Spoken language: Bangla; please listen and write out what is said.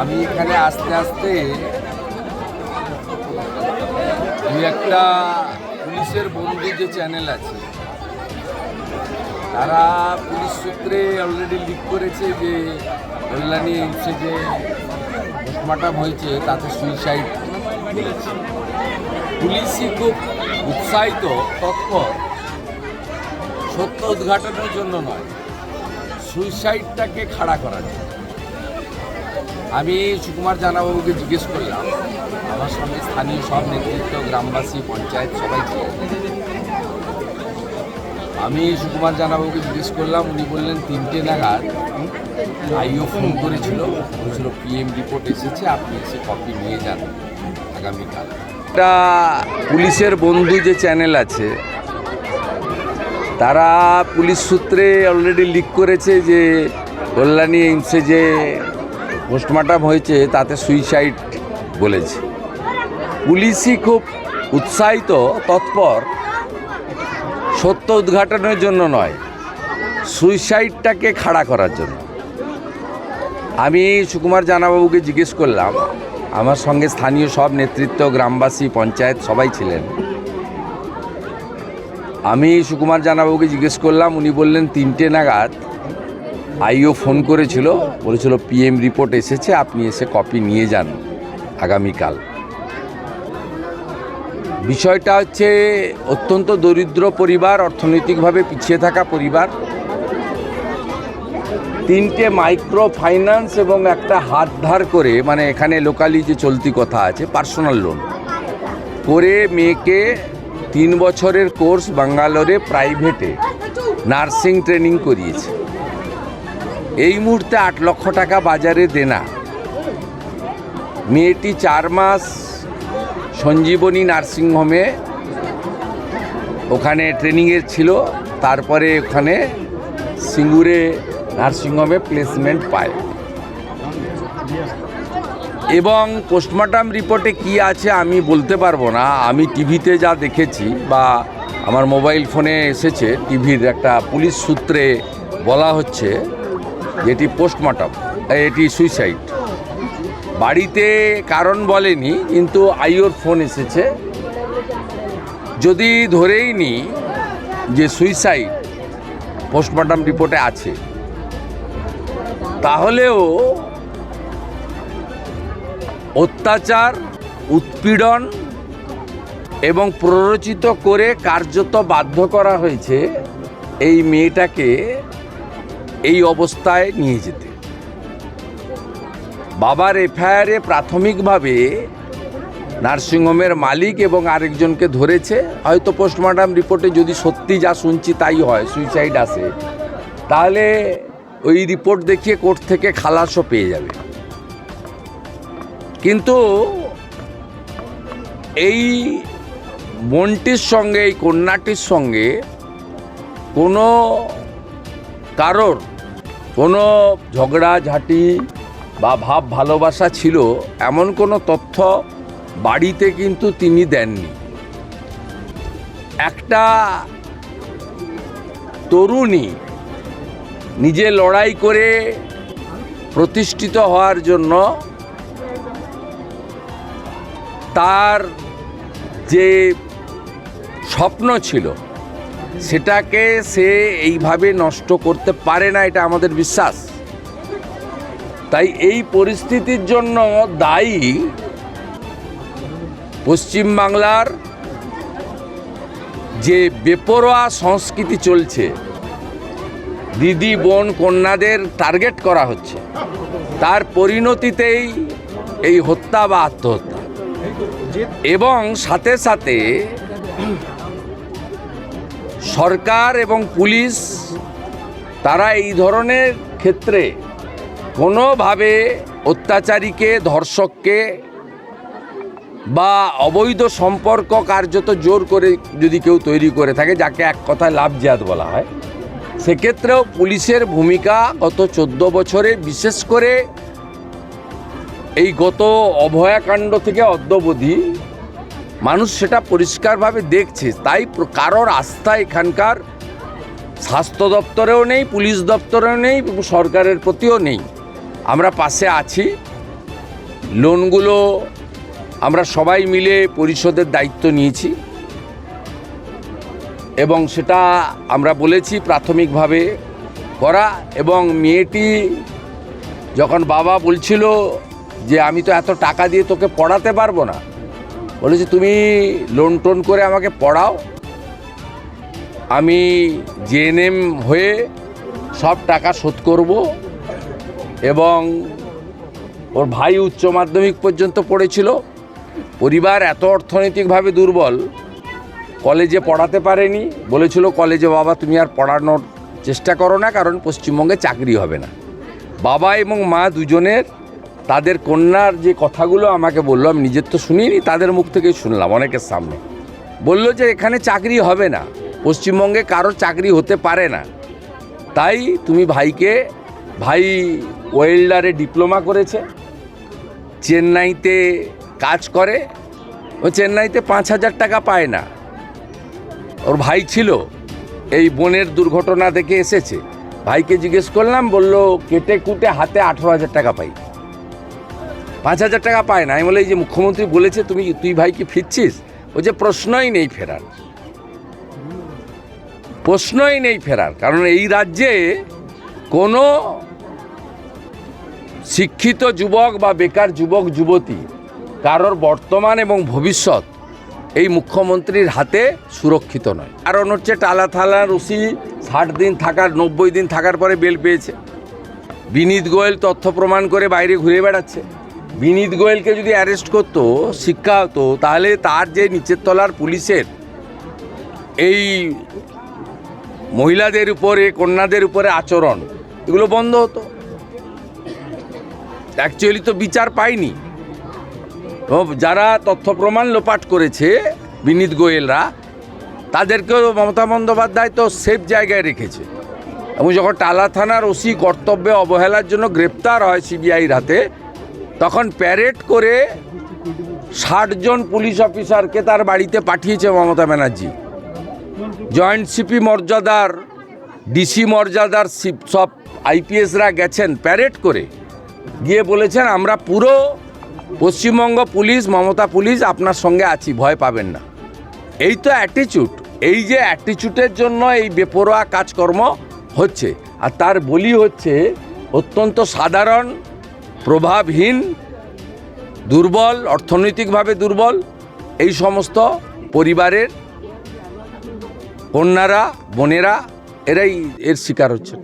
আমি এখানে আস্তে আস্তে দু একটা পুলিশের বন্ধু যে চ্যানেল আছে তারা পুলিশ সূত্রে অলরেডি লিক করেছে যে কল্যাণী এইমসে যে পোস্টমর্টম হয়েছে তাতে সুইসাইড বলেছে। পুলিশই খুব উৎসাহিত তৎপর সত্য উদ্ঘাটনের জন্য নয়, সুইসাইডটাকে খাড়া করার জন্য। আমি সুকুমার জানাবাবুকে জিজ্ঞেস করলাম, আমার সঙ্গে স্থানীয় সব নেতৃত্ব, গ্রামবাসী, পঞ্চায়েত সবাই ছিল। আমি সুকুমার জানাবাবুকে জিজ্ঞেস করলাম, উনি বললেন 3টে নাগাদ আইও ফোন করেছিল, বলেছিল পিএম রিপোর্ট এসেছে, আপনি এসে কপি নিয়ে যান আগামীকাল। একটা পুলিশের বন্ধু যে চ্যানেল আছে তারা পুলিশ সূত্রে অলরেডি লিক করেছে যে কল্যাণী এইমসে যে পোস্টমর্টম হয়েছে তাতে সুইসাইড বলেছে। পুলিশই খুব উৎসাহিত তৎপর সত্য উদ্ঘাটনের জন্য নয়, সুইসাইডটাকে খাড়া করার জন্য। আমি সুকুমার জানাবাবুকে জিজ্ঞেস করলাম, আমার সঙ্গে স্থানীয় সব নেতৃত্ব, গ্রামবাসী, পঞ্চায়েত সবাই ছিলেন। আমি সুকুমার জানাবাবুকে জিজ্ঞেস করলাম, উনি বললেন 3টে নাগাদ আইও ফোন করেছিল, বলেছিল পিএম রিপোর্ট এসেছে, আপনি এসে কপি নিয়ে যান আগামীকাল। বিষয়টা হচ্ছে অত্যন্ত দরিদ্র পরিবার, অর্থনৈতিকভাবে পিছিয়ে থাকা পরিবার। 3টে মাইক্রো ফাইন্যান্স এবং একটা হাত ধার করে, মানে এখানে লোকালি যে চলতি কথা আছে পার্সোনাল লোন করে মেয়েকে 3 বছরের কোর্স ব্যাঙ্গালোরে প্রাইভেটে নার্সিং ট্রেনিং করিয়েছে। এই মুহূর্তে 8 লক্ষ টাকা বাজারে দেনা। মেয়েটি 4 মাস সঞ্জীবনী নার্সিংহোমে ওখানে ট্রেনিংয়ের ছিল, তারপরে ওখানে সিঙ্গুরে নার্সিংহোমে প্লেসমেন্ট পায়। এবং পোস্টমর্টম রিপোর্টে কি আছে আমি বলতে পারবো না। আমি টিভিতে যা দেখেছি বা আমার মোবাইল ফোনে এসেছে, টিভির একটা পুলিশ সূত্রে বলা হচ্ছে যেটি পোস্টমর্টম, এটি সুইসাইড। বাড়িতে কারণ বলেনি, কিন্তু আইওর ফোন এসেছে। যদি ধরেই নি যে সুইসাইড পোস্টমর্টম রিপোর্টে আছে, তাহলেও অত্যাচার, উৎপীড়ন এবং প্ররোচিত করে কার্যত বাধ্য করা হয়েছে এই মেয়েটাকে এই অবস্থায় নিয়ে যেতে। বাবার এফআইআরে প্রাথমিকভাবে নার্সিংহোমের মালিক এবং আরেকজনকে ধরেছে। হয়তো পোস্টমর্টম রিপোর্টে যদি সত্যি যা শুনছি তাই হয়, সুইসাইড আসে, তাহলে ওই রিপোর্ট দেখিয়ে কোর্ট থেকে খালাসও পেয়ে যাবে। কিন্তু এই বোনটির সঙ্গে, এই কন্যাটির সঙ্গে কোনো কারোর কোনো ঝগড়াঝাটি বা ভাব ভালোবাসা ছিল এমন কোনো তথ্য বাড়িতে কিন্তু তিনি দেননি। একটা তরুণী নিজে লড়াই করে প্রতিষ্ঠিত হওয়ার জন্য তার যে স্বপ্ন ছিল সেটাকে সে এইভাবে নষ্ট করতে পারে না, এটা আমাদের বিশ্বাস। তাই এই পরিস্থিতির জন্য দায়ী পশ্চিমবাংলার যে বেপরোয়া সংস্কৃতি চলছে, দিদি, বোন, কন্যাদের টার্গেট করা হচ্ছে, তার পরিণতিতেই এই হত্যা বা আত্মহত্যা। এবং সাথে সাথে সরকার এবং পুলিশ তারা এই ধরনের ক্ষেত্রে কোনোভাবে অত্যাচারীকে, ধর্ষককে বা অবৈধ সম্পর্ক কার্যত জোর করে যদি কেউ তৈরি করে থাকে, যাকে এক কথায় লাভ জিহাদ বলা হয়, সেক্ষেত্রেও পুলিশের ভূমিকা গত 14 বছরে, বিশেষ করে এই গত অভয়াকাণ্ড থেকে অদ্যাবধি মানুষ সেটা পরিষ্কারভাবে দেখছে। তাই কারোর আস্থা এখানকার স্বাস্থ্য দপ্তরেও নেই, পুলিশ দপ্তরেও নেই, সরকারের প্রতিও নেই। আমরা পাশে আছি, লোনগুলো আমরা সবাই মিলে পরিশোধের দায়িত্ব নিয়েছি এবং সেটা আমরা বলেছি প্রাথমিকভাবে করা। এবং মেয়েটি যখন বাবা বলছিল যে আমি তো এত টাকা দিয়ে তোকে পড়াতে পারবো না, বলেছি তুমি লোন টোন করে আমাকে পড়াও, আমি জেএনএম হয়ে সব টাকা শোধ করব। এবং ওর ভাই উচ্চ মাধ্যমিক পর্যন্ত পড়েছিল। পরিবার এত অর্থনৈতিকভাবে দুর্বল, কলেজে পড়াতে পারেনি, বলেছিল কলেজে বাবা তুমি আর পড়ানোর চেষ্টা করো না, কারণ পশ্চিমবঙ্গে চাকরি হবে না। বাবা এবং মা দুজনের তাদের কন্যার যে কথাগুলো আমাকে বললো, আমি নিজের তো শুনিনি, তাদের মুখ থেকেই শুনলাম অনেকের সামনে, বলল যে এখানে চাকরি হবে না, পশ্চিমবঙ্গে কারো চাকরি হতে পারে না, তাই তুমি ভাই ওয়েল্ডারে ডিপ্লোমা করেছে, চেন্নাইতে কাজ করে, ও চেন্নাইতে 5,000 টাকা পায় না। ওর ভাই ছিল, এই বোনের দুর্ঘটনা দেখে এসেছে, ভাইকে জিজ্ঞেস করলাম, বলল কেটে কুটে হাতে 18,000 টাকা পাই, 5,000 টাকা পায় না। আমি বলে এই যে মুখ্যমন্ত্রী বলেছে তুই ভাই কি ফিরছিস? ও যে প্রশ্নই নেই ফেরার, কারণ এই রাজ্যে কোনো শিক্ষিত যুবক বা বেকার যুবক যুবতী কারোর বর্তমান এবং ভবিষ্যৎ এই মুখ্যমন্ত্রীর হাতে সুরক্ষিত নয়। কারণ হচ্ছে টালা থালার ওসি 60 দিন থাকার 90 দিন থাকার পরে বেল পেয়েছে। বিনীত গোয়েল তথ্য প্রমাণ করে বাইরে ঘুরে বেড়াচ্ছে। বিনীত গোয়েলকে যদি অ্যারেস্ট করতো, শিক্ষা হতো, তাহলে তার যে নিচের তলার পুলিশের এই মহিলাদের উপরে, কন্যাদের উপরে আচরণ, এগুলো বন্ধ হতো। অ্যাকচুয়ালি তো বিচার পায়নি। যারা তথ্য প্রমাণ লোপাট করেছে বিনীত গোয়েলরা, তাদেরকেও মমতা বন্দ্যোপাধ্যায় তো সেফ জায়গায় রেখেছে। এবং যখন টালা থানার ওসি কর্তব্যে অবহেলার জন্য গ্রেপ্তার হয় সিবিআইর হাতে, তখন প্যারেড করে 60 জন পুলিশ অফিসারকে তার বাড়িতে পাঠিয়েছে মমতা ব্যানার্জি। জয়েন্ট সিপি মর্যাদার, ডিসি মর্যাদার সব আইপিএসরা গেছেন প্যারেড করে, গিয়ে বলেছেন আমরা পুরো পশ্চিমবঙ্গ পুলিশ, মমতা পুলিশ আপনার সঙ্গে আছি, ভয় পাবেন না। এই তো অ্যাটিচিউড, এই যে অ্যাটিচিউডের জন্য এই বেপরোয়া কাজকর্ম হচ্ছে। আর তার বলি হচ্ছে অত্যন্ত সাধারণ, প্রভাবহীন, দুর্বল, অর্থনৈতিকভাবে দুর্বল এই সমস্ত পরিবারের কন্যারা, বোনেরা, এরাই এর শিকার হচ্ছে।